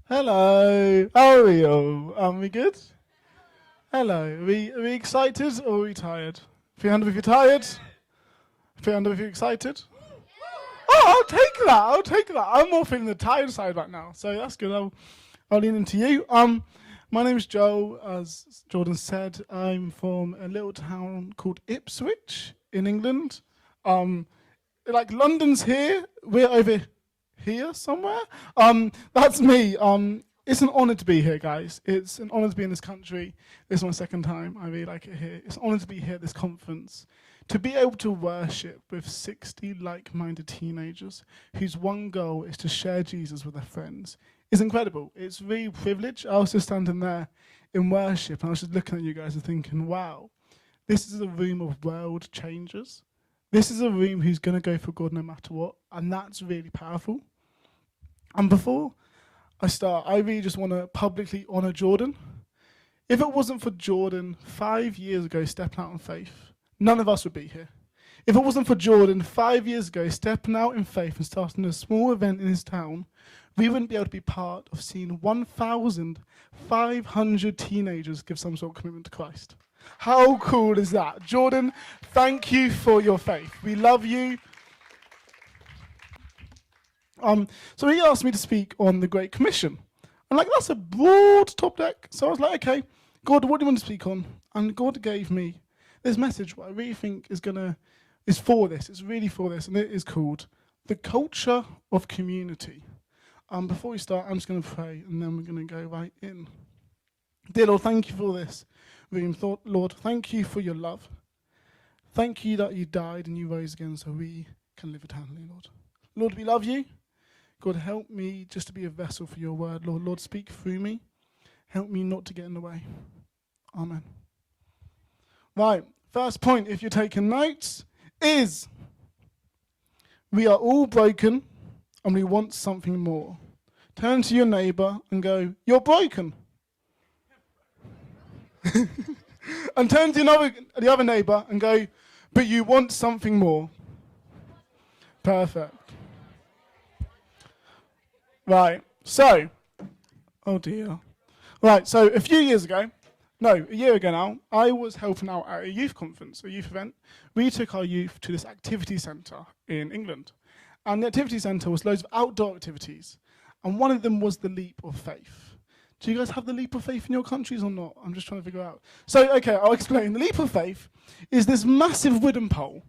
Hello, how are you? Are we good? Hello, are we excited or are we tired? Put your hand up if you're tired. Put your hand up if you're excited. Oh, I'll take that. I'm more feeling the tired side right now, so that's good. I'll lean into you. My name is Joel. As Jordan said, I'm from a little town called Ipswich in England. Like London's here, we're over here somewhere. That's me. It's an honour to be here, guys. It's an honour to be in this country. This is my second time. I really like it here. It's an honour to be here at this conference, to be able to worship with 60 like-minded teenagers whose one goal is to share Jesus with their friends is incredible. It's really a privilege. I was just standing there in worship and I was just looking at you guys and thinking, wow, this is a room of world changers. This is a room who's going to go for God no matter what, and that's really powerful. And before I start, I really just want to publicly honour Jordan. If it wasn't for Jordan 5 years ago stepping out in faith, none of us would be here. If it wasn't for Jordan 5 years ago stepping out in faith and starting a small event in his town, we wouldn't be able to be part of seeing 1,500 teenagers give some sort of commitment to Christ. How cool is that? Jordan, thank you for your faith. We love you. So he asked me to speak on the Great Commission. And that's a broad topic. So I was like, okay, God, what do you want to speak on? And God gave me this message, what I really think is for this. It's really for this. And it is called The Culture of Community. Before we start, I'm just going to pray and then we're going to go right in. Dear Lord, thank you for this room. Lord, thank you for your love. Thank you that you died and you rose again so we can live eternally, Lord. Lord, we love you. God, help me just to be a vessel for your word. Lord, speak through me. Help me not to get in the way. Amen. Right, first point, if you're taking notes, is we are all broken and we want something more. Turn to your neighbour and go, you're broken. And turn to the other neighbour and go, but you want something more. Perfect. Right, so, oh dear. Right, so a year ago now, I was helping out at a youth conference, a youth event. We took our youth to this activity centre in England. And the activity centre was loads of outdoor activities. And one of them was the leap of faith. Do you guys have the leap of faith in your countries or not? I'm just trying to figure out. So, okay, I'll explain. The leap of faith is this massive wooden pole.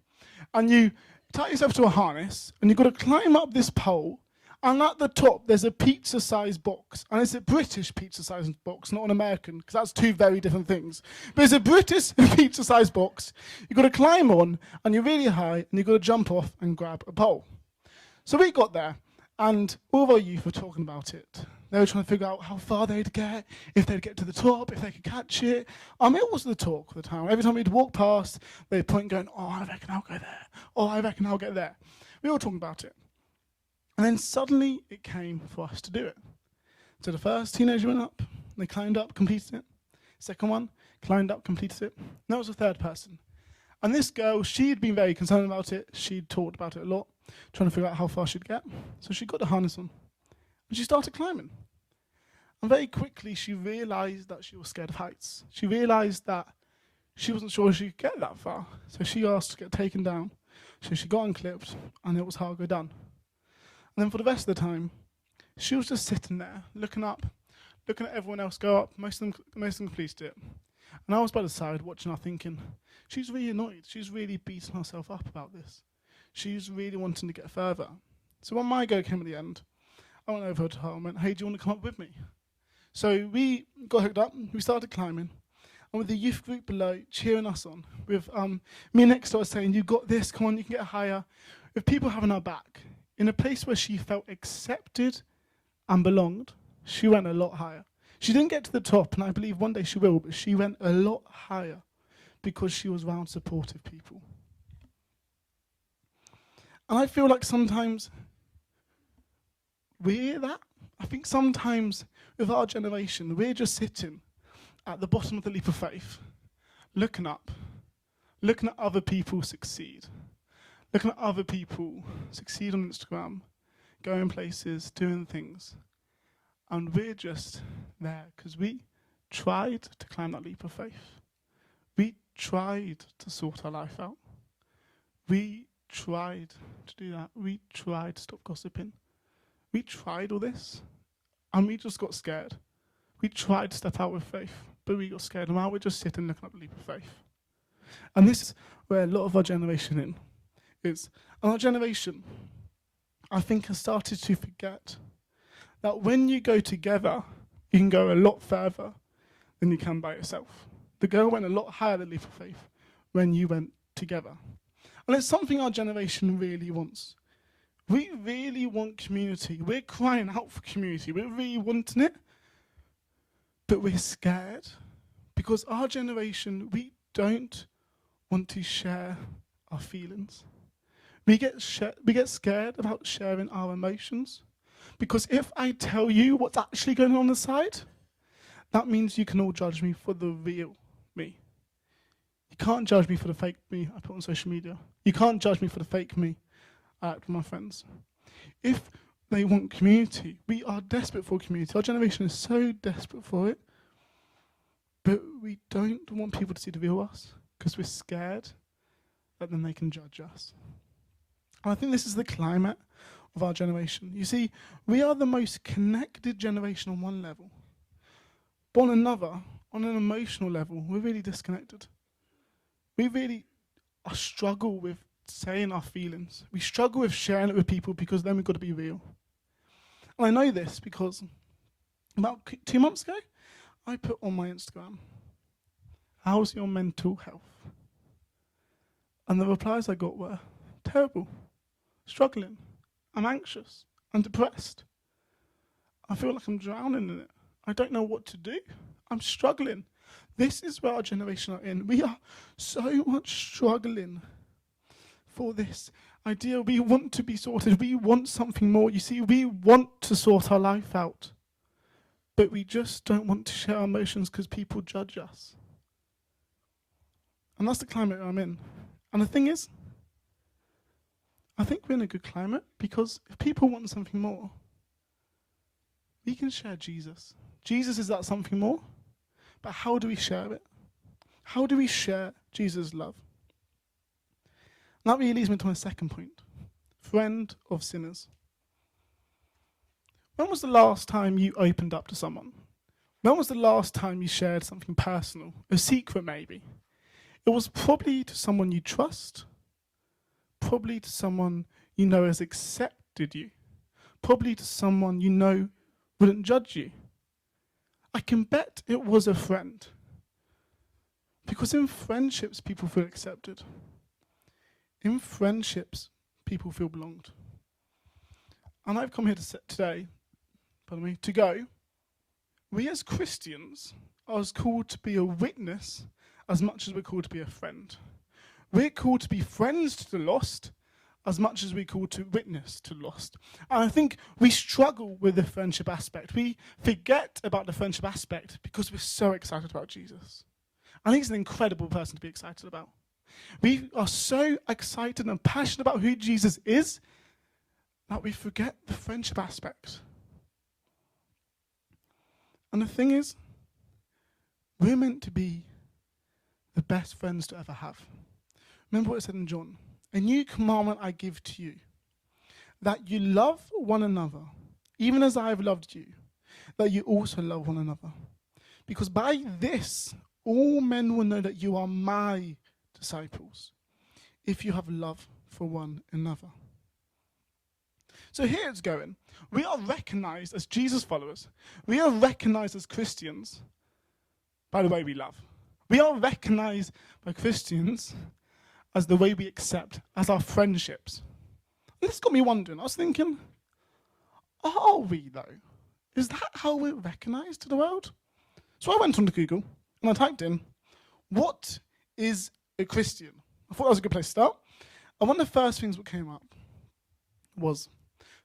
And you tie yourself to a harness, and you've got to climb up this pole. And at the top, there's a pizza-sized box. And it's a British pizza-sized box, not an American, because that's two very different things. But it's a British pizza-sized box. You've got to climb on, and you're really high, and you've got to jump off and grab a pole. So we got there, and all of our youth were talking about it. They were trying to figure out how far they'd get, if they'd get to the top, if they could catch it. It was the talk of the town. Every time we'd walk past, they'd point going, oh, I reckon I'll go there. Oh, I reckon I'll get there. We were talking about it. And then suddenly it came for us to do it. So the first teenager went up, they climbed up, completed it. Second one, climbed up, completed it. And that was the third person. And this girl, she'd been very concerned about it. She'd talked about it a lot, trying to figure out how far she'd get. So she got the harness on, and she started climbing. And very quickly, she realised that she was scared of heights. She realised that she wasn't sure she could get that far. So she asked to get taken down. So she got unclipped, and it was hard to go down. And then for the rest of the time, she was just sitting there, looking up, looking at everyone else go up. Most of them completed it. And I was by the side watching her thinking, she's really annoyed. She's really beating herself up about this. She's really wanting to get further. So when my go came at the end, I went over to her and went, hey, do you want to come up with me? So we got hooked up, we started climbing, and with the youth group below cheering us on, with me next to us saying, you got this, come on, you can get higher, with people having our back, in a place where she felt accepted and belonged, she went a lot higher. She didn't get to the top, and I believe one day she will, but she went a lot higher because she was around supportive people. And I feel like sometimes we're that. I think sometimes with our generation, we're just sitting at the bottom of the leap of faith, looking up, looking at other people succeed, looking at other people succeed on Instagram, going places, doing things. And we're just there because we tried to climb that leap of faith. We tried to sort our life out. We tried to do that. We tried to stop gossiping. We tried all this, and we just got scared. We tried to step out with faith, but we got scared, and now we're just sitting looking at the leap of faith. And this is where a lot of our generation is. And our generation, I think, has started to forget that when you go together, you can go a lot further than you can by yourself. The girl went a lot higher than leap of faith when you went together. And it's something our generation really wants. We really want community. We're crying out for community. We're really wanting it. But we're scared because our generation, we don't want to share our feelings. We get scared about sharing our emotions because if I tell you what's actually going on the side, that means you can all judge me for the real me. You can't judge me for the fake me I put on social media. You can't judge me for the fake me I act with my friends. If they want community, we are desperate for community. Our generation is so desperate for it. But we don't want people to see the real us because we're scared that then they can judge us. And I think this is the climate of our generation. You see, we are the most connected generation on one level. But on another, on an emotional level, we're really disconnected. We really struggle with saying our feelings. We struggle with sharing it with people because then we've got to be real. And I know this because about 2 months ago, I put on my Instagram, how's your mental health? And the replies I got were, terrible, struggling, I'm anxious, I'm depressed. I feel like I'm drowning in it. I don't know what to do. I'm struggling. This is where our generation are in. We are so much struggling for this idea. We want to be sorted. We want something more. You see, we want to sort our life out. But we just don't want to share our emotions because people judge us. And that's the climate I'm in. And the thing is, I think we're in a good climate because if people want something more, we can share Jesus. Jesus is that something more. But how do we share it? How do we share Jesus' love? And that really leads me to my second point. Friend of sinners. When was the last time you opened up to someone? When was the last time you shared something personal? A secret, maybe? It was probably to someone you trust. Probably to someone you know has accepted you. Probably to someone you know wouldn't judge you. I can bet it was a friend. Because in friendships, people feel accepted. In friendships, people feel belonged. And I've come here today, to go. We as Christians are as called to be a witness as much as we're called to be a friend. We're called to be friends to the lost as much as we're called to witness to the lost. And I think we struggle with the friendship aspect. We forget about the friendship aspect because we're so excited about Jesus. I think he's an incredible person to be excited about. We are so excited and passionate about who Jesus is that we forget the friendship aspect. And the thing is, we're meant to be the best friends to ever have. Remember what it said in John? A new commandment I give to you, that you love one another, even as I have loved you, that you also love one another. Because by this, all men will know that you are my disciples, if you have love for one another. So here it's going. We are recognized as Jesus followers. We are recognized as Christians by the way we love. We are recognized by Christians as the way we accept, as our friendships. And this got me wondering. I was thinking, are we though? Is that how we're recognized to the world? So I went onto Google and I typed in, what is a Christian? I thought that was a good place to start. And one of the first things that came up was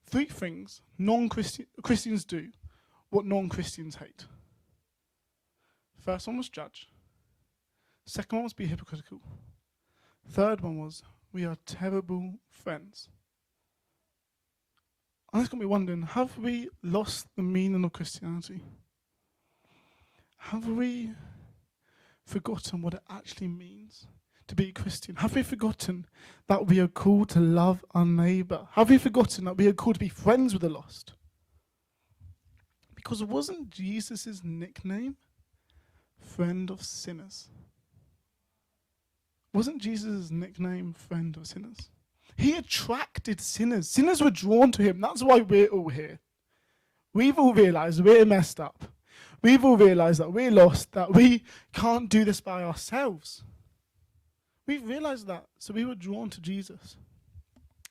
3 things Christians do what non-Christians hate. First one was judge. Second one was be hypocritical. Third one was we are terrible friends. And it's got me wondering, have we lost the meaning of Christianity? Have we forgotten what it actually means to be a Christian? Have we forgotten that we are called to love our neighbour? Have we forgotten that we are called to be friends with the lost? Because wasn't Jesus' nickname friend of sinners? Wasn't Jesus' nickname friend of sinners? He attracted sinners. Sinners were drawn to him. That's why we're all here. We've all realised we're messed up. We've all realised that we're lost, that we can't do this by ourselves. We've realised that, so we were drawn to Jesus.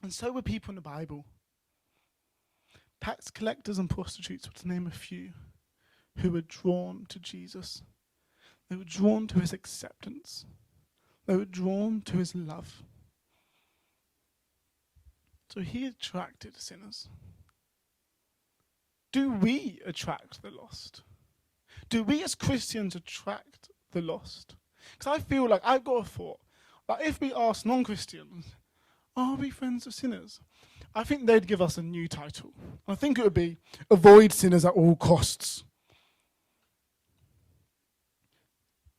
And so were people in the Bible. Tax collectors and prostitutes, to name a few, who were drawn to Jesus. They were drawn to his acceptance. They were drawn to his love. So he attracted sinners. Do we attract the lost? Do we as Christians attract the lost? Because I feel like I've got a thought that if we ask non-Christians, are we friends of sinners? I think they'd give us a new title. I think it would be avoid sinners at all costs.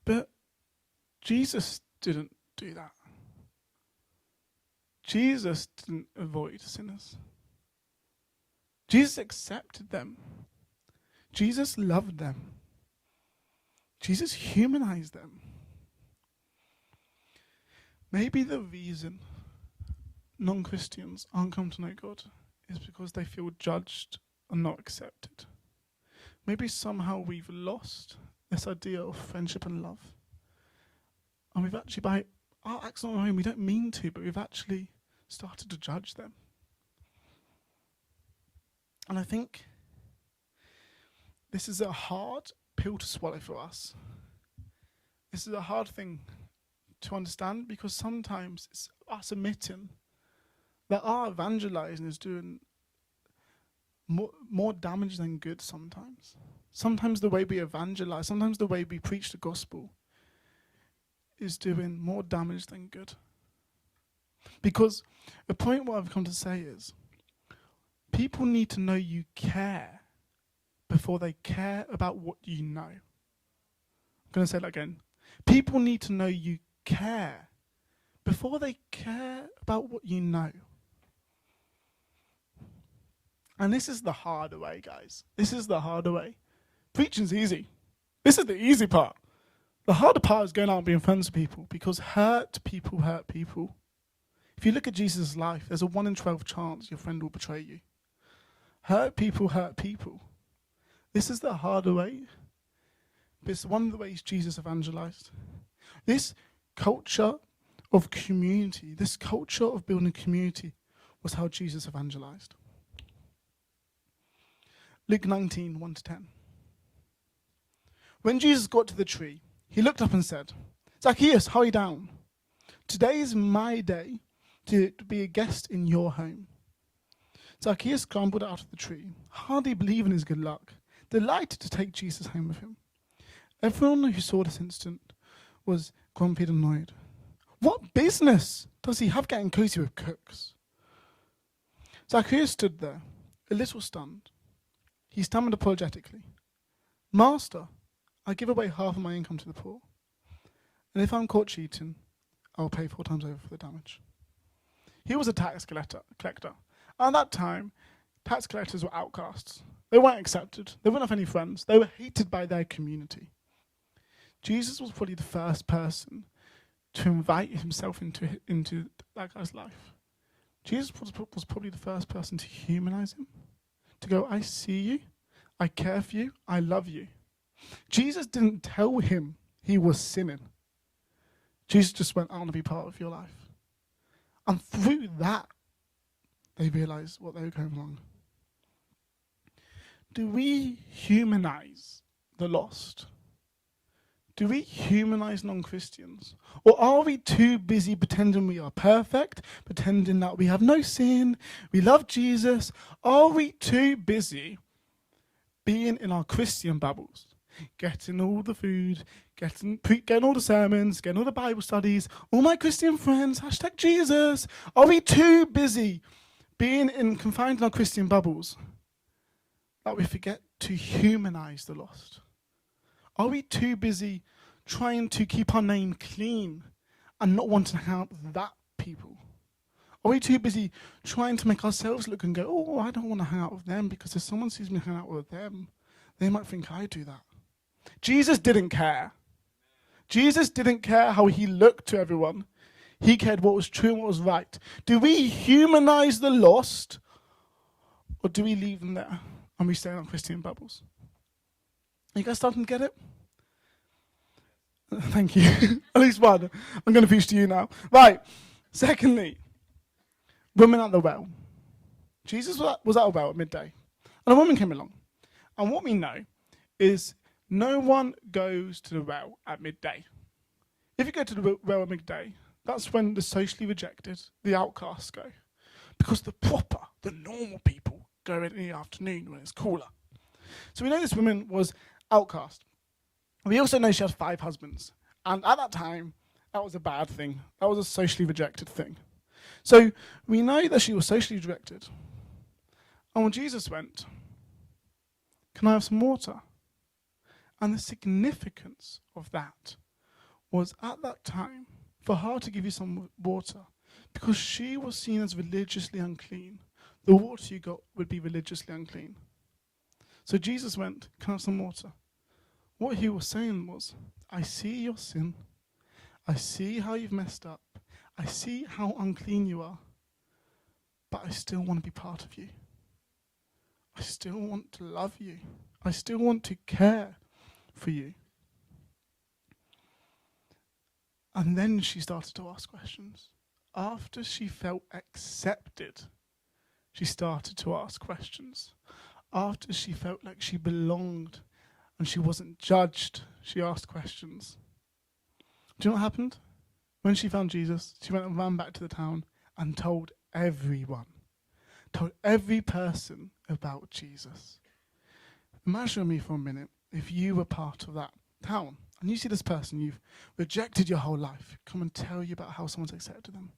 But Jesus didn't do that. Jesus didn't avoid sinners. Jesus accepted them. Jesus loved them. Jesus humanized them. Maybe the reason non-Christians aren't come to know God is because they feel judged and not accepted. Maybe somehow we've lost this idea of friendship and love. And we've actually, by our acts on our own, we don't mean to, but we've actually started to judge them. And I think this is a hard pill to swallow for us. This is a hard thing to understand because sometimes it's us admitting that our evangelizing is doing more damage than good sometimes. Sometimes the way we evangelize, sometimes the way we preach the gospel is doing more damage than good. Because the point what I've come to say is, people need to know you care before they care about what you know. I'm going to say that again. People need to know you care before they care about what you know. And this is the harder way, guys. This is the harder way. Preaching's easy. This is the easy part. The harder part is going out and being friends with people, because hurt people hurt people. If you look at Jesus' life, there's a 1 in 12 chance your friend will betray you. Hurt people hurt people. This is the harder way, but it's one of the ways Jesus evangelized. This culture of community, this culture of building a community was how Jesus evangelized. Luke 19, 1-10. When Jesus got to the tree, he looked up and said, "Zacchaeus, hurry down. Today is my day to be a guest in your home." Zacchaeus scrambled out of the tree, hardly believing his good luck, delighted to take Jesus home with him. Everyone who saw this incident was grumpy and annoyed. What business does he have getting cozy with cooks? Zacchaeus stood there, a little stunned. He stammered apologetically, "Master, I give away half of my income to the poor. And if I'm caught cheating, I'll pay 4 times over for the damage." He was a tax collector. At that time, tax collectors were outcasts. They weren't accepted. They wouldn't have any friends. They were hated by their community. Jesus was probably the first person to invite himself into that guy's life. Jesus was probably the first person to humanize him, to go, "I see you, I care for you, I love you." Jesus didn't tell him he was sinning. Jesus just went, "I want to be part of your life." And through that, they realized what they were going wrong. Do we humanize the lost? Do we humanize non-Christians? Or are we too busy pretending we are perfect, pretending that we have no sin, we love Jesus? Are we too busy being in our Christian bubbles? Getting all the food, getting all the sermons, getting all the Bible studies, all my Christian friends, #Jesus. Are we too busy being confined in our Christian bubbles, that we forget to humanize the lost? Are we too busy trying to keep our name clean and not wanting to hang out with that people? Are we too busy trying to make ourselves look and go, oh, I don't want to hang out with them because if someone sees me hang out with them, they might think I do that. Jesus didn't care. Jesus didn't care how he looked to everyone. He cared what was true and what was right. Do we humanize the lost, or do we leave them there and we stay in our Christian bubbles? Are you guys starting to get it? Thank you. At least one. I'm going to preach to you now. Right. Secondly, women at the well. Jesus was at a well at midday, and a woman came along. And what we know is no one goes to the well at midday. If you go to the well at midday, that's when the socially rejected, the outcasts go. Because the normal people go in the afternoon when it's cooler. So we know this woman was outcast. We also know she had 5 husbands. And at that time, that was a bad thing. That was a socially rejected thing. So we know that she was socially rejected. And when Jesus went, can I have some water? And the significance of that was at that time for her to give you some water, because she was seen as religiously unclean. The water you got would be religiously unclean. So Jesus went, can I have some water? What he was saying was, I see your sin. I see how you've messed up. I see how unclean you are. But I still want to be part of you. I still want to love you. I still want to care for you. And then she started to ask questions. After she felt accepted, she started to ask questions. After she felt like she belonged and she wasn't judged, she asked questions. Do you know what happened? When she found Jesus, she went and ran back to the town and told everyone, told every person about Jesus. Imagine me for a minute if you were part of that town and you see this person you've rejected your whole life come and tell you about how someone's accepted them.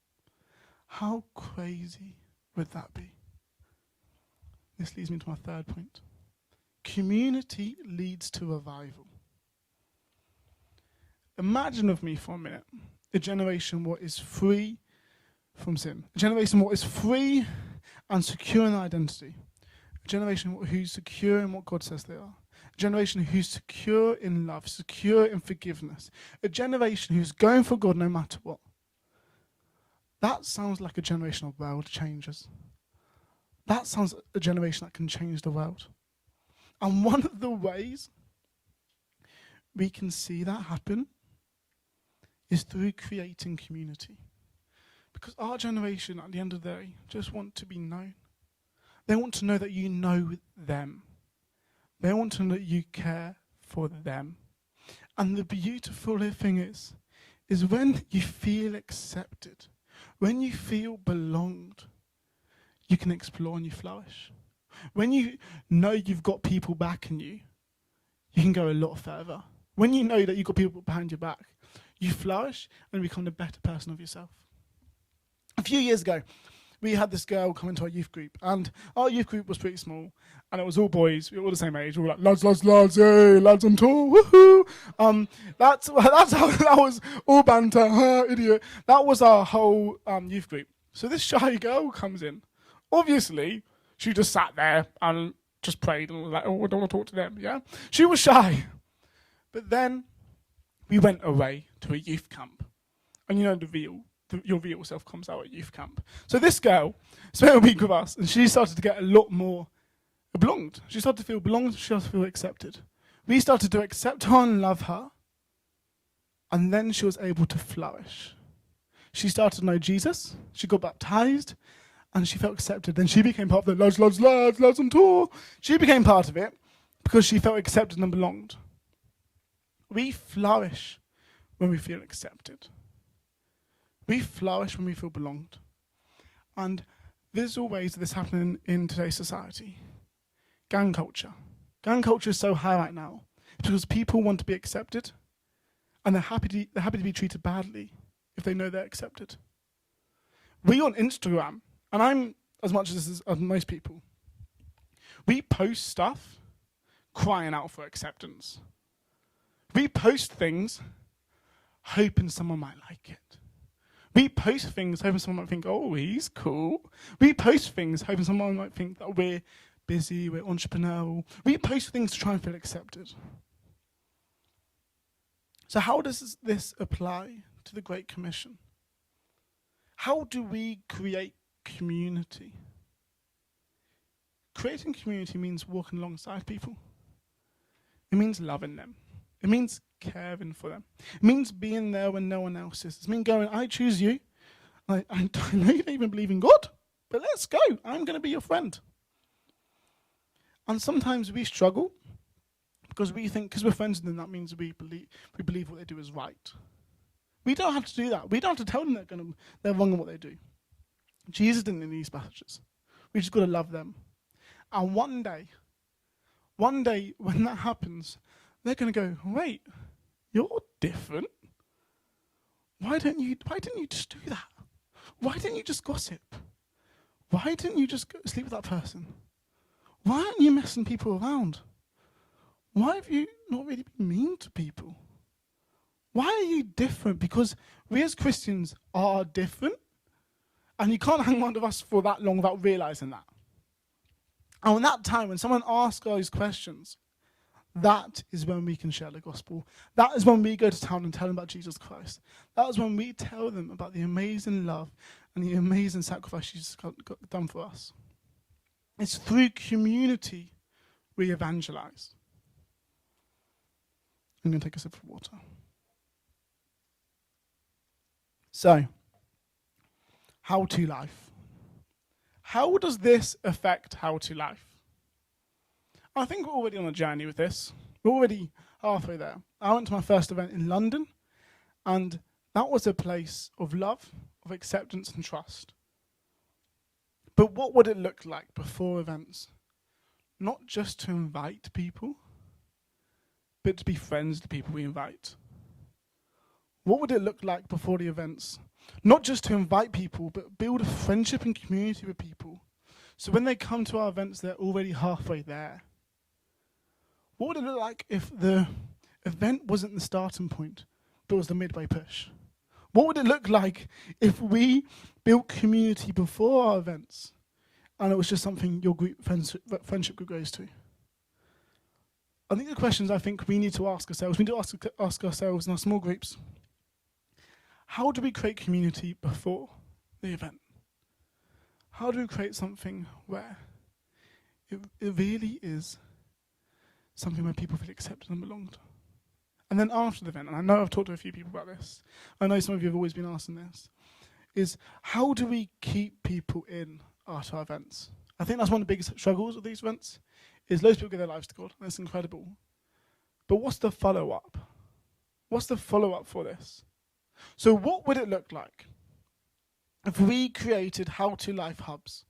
How crazy would that be? This leads me to my third point. Community leads to revival. Imagine with me for a minute a generation what is free from sin. A generation what is free and secure in identity. A generation who's secure in what God says they are. A generation who's secure in love, secure in forgiveness. A generation who's going for God no matter what. That sounds like a generation of world changers. That sounds like a generation that can change the world. And one of the ways we can see that happen is through creating community. Because our generation, at the end of the day, just want to be known. They want to know that you know them. They want to know that you care for them. And the beautiful thing is when you feel accepted, when you feel belonged, you can explore and you flourish. When you know you've got people backing you, you can go a lot further. When you know that you've got people behind your back, you flourish and become a better person of yourself. A few years ago, we had this girl come into our youth group, and our youth group was pretty small, and it was all boys. We were all the same age. We were like, lads, hey, lads on tour, woohoo. That's how that was all banter, idiot. That was our whole youth group. So this shy girl comes in. Obviously, she just sat there and just prayed and was like, oh, I don't want to talk to them, yeah? She was shy. But then we went away to a youth camp. And you know your real self comes out at youth camp. So this girl spent a week with us, and she started to get a lot more belonged. She started to feel belonged, she started to feel accepted. We started to accept her and love her, and then she was able to flourish. She started to know Jesus, she got baptized, and she felt accepted. Then she became part of the lads on tour. She became part of it because she felt accepted and belonged. We flourish when we feel accepted. We flourish when we feel belonged. And there's always this happening in today's society. Gang culture. Gang culture is so high right now because people want to be accepted, and they're happy to be treated badly if they know they're accepted. We on Instagram, and I'm as much as most people. We post stuff crying out for acceptance. We post things hoping someone might like it. We post things hoping someone might think, oh, he's cool. We post things hoping someone might think that we're busy, we're entrepreneurial. We post things to try and feel accepted. So how does this apply to the Great Commission? How do we create community? Creating community means walking alongside people. It means loving them. It means caring for them. It means being there when no one else is. It means going, I choose you. I know you don't even believe in God, but let's go. I'm going to be your friend. And sometimes we struggle because we think because we're friends with them, that means we believe what they do is right. We don't have to do that. We don't have to tell them they're wrong in what they do. Jesus didn't in these passages. We just got to love them. And one day when that happens, they're going to go, wait, you're different. Why didn't you just do that? Why didn't you just gossip? Why didn't you just go sleep with that person? Why aren't you messing people around? Why have you not really been mean to people? Why are you different? Because we as Christians are different, and you can't hang on to us for that long without realizing that. And when that time, when someone asks those questions, that is when we can share the gospel. That is when we go to town and tell them about Jesus Christ. That is when we tell them about the amazing love and the amazing sacrifice Jesus got done for us. It's through community we evangelize. I'm going to take a sip of water. So, HowToLife. How does this affect HowToLife? I think we're already on a journey with this. We're already halfway there. I went to my first event in London, and that was a place of love, of acceptance and trust. But what would it look like before events? Not just to invite people, but to be friends with the people we invite. What would it look like before the events? Not just to invite people, but build a friendship and community with people. So when they come to our events, they're already halfway there. What would it look like if the event wasn't the starting point, but was the midway push? What would it look like if we built community before our events, and it was just something your group friendship group goes to? I think the questions I think we need to ask ourselves, we need to ask ourselves in our small groups, how do we create community before the event? How do we create something where it really is something where people feel accepted and belonged? And then after the event, and I know I've talked to a few people about this, I know some of you have always been asking this, is how do we keep people in at our events? I think that's one of the biggest struggles of these events, is loads of people give their lives to God, and it's incredible. But what's the follow-up? What's the follow-up for this? So what would it look like if we created HowToLife hubs?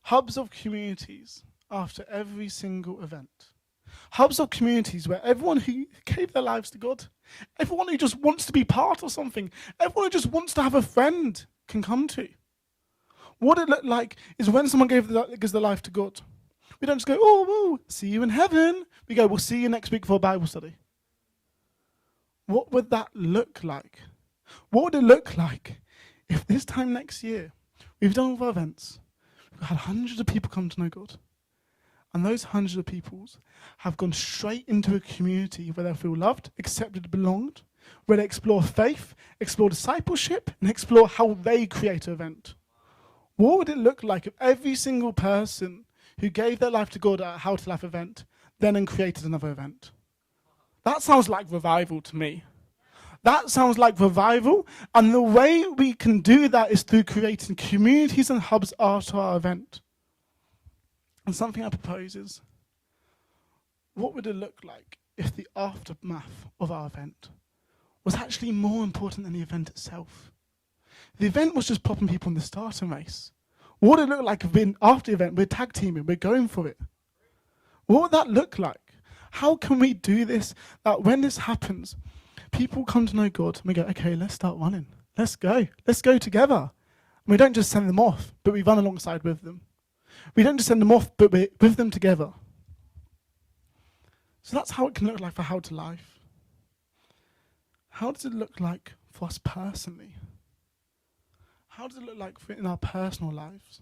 Hubs of communities after every single event. Hubs of communities where everyone who gave their lives to God, everyone who just wants to be part of something, everyone who just wants to have a friend can come to. What it looked like is when someone gives their life to God, we don't just go, oh, whoa, see you in heaven. We go, we'll see you next week for a Bible study. What would that look like? What would it look like if this time next year, we've done all of our events, we've had hundreds of people come to know God, and those hundreds of people have gone straight into a community where they feel loved, accepted, belonged, where they explore faith, explore discipleship, and explore how they create an event? What would it look like if every single person who gave their life to God at a HowToLife event then created another event? That sounds like revival to me. That sounds like revival, and the way we can do that is through creating communities and hubs after our event. And something I propose is, what would it look like if the aftermath of our event was actually more important than the event itself? The event was just popping people in the starting race. What would it look like if after the event we're tag teaming, we're going for it? What would that look like? How can we do this, that when this happens, people come to know God and we go, okay, let's start running. Let's go. Let's go together. And we don't just send them off, but we run alongside with them. We don't just send them off, but we're with them together. So that's how it can look like for How to Life. How does it look like for us personally? How does it look like in our personal lives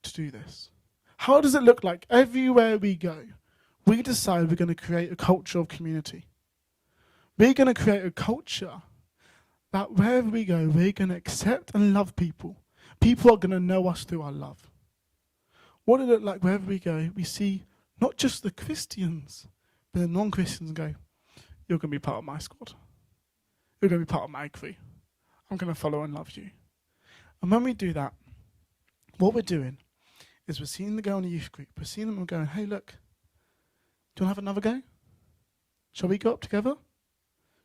to do this? How does it look like everywhere we go, we decide we're going to create a culture of community? We're going to create a culture that wherever we go, we're going to accept and love people. People are going to know us through our love. What does it look like wherever we go? We see not just the Christians, but the non-Christians go, you're going to be part of my squad. You're going to be part of my crew. I'm going to follow and love you. And when we do that, what we're doing is we're seeing the girl in the youth group. We're seeing them and going, hey, look, do you want to have another go? Shall we go up together?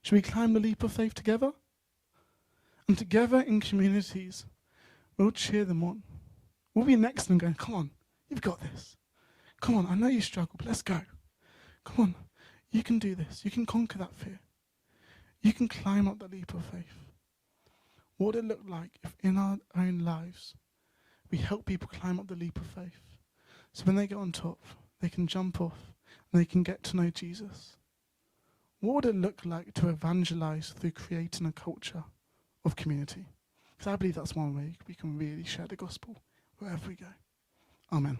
Shall we climb the leap of faith together? And together in communities, we'll cheer them on. We'll be next to them going, come on, you've got this. Come on, I know you struggle, but let's go. Come on, you can do this. You can conquer that fear. You can climb up the leap of faith. What would it look like if in our own lives we help people climb up the leap of faith? So when they get on top, they can jump off and they can get to know Jesus. What would it look like to evangelize through creating a culture of community? Because I believe that's one way we can really share the gospel wherever we go. Amen.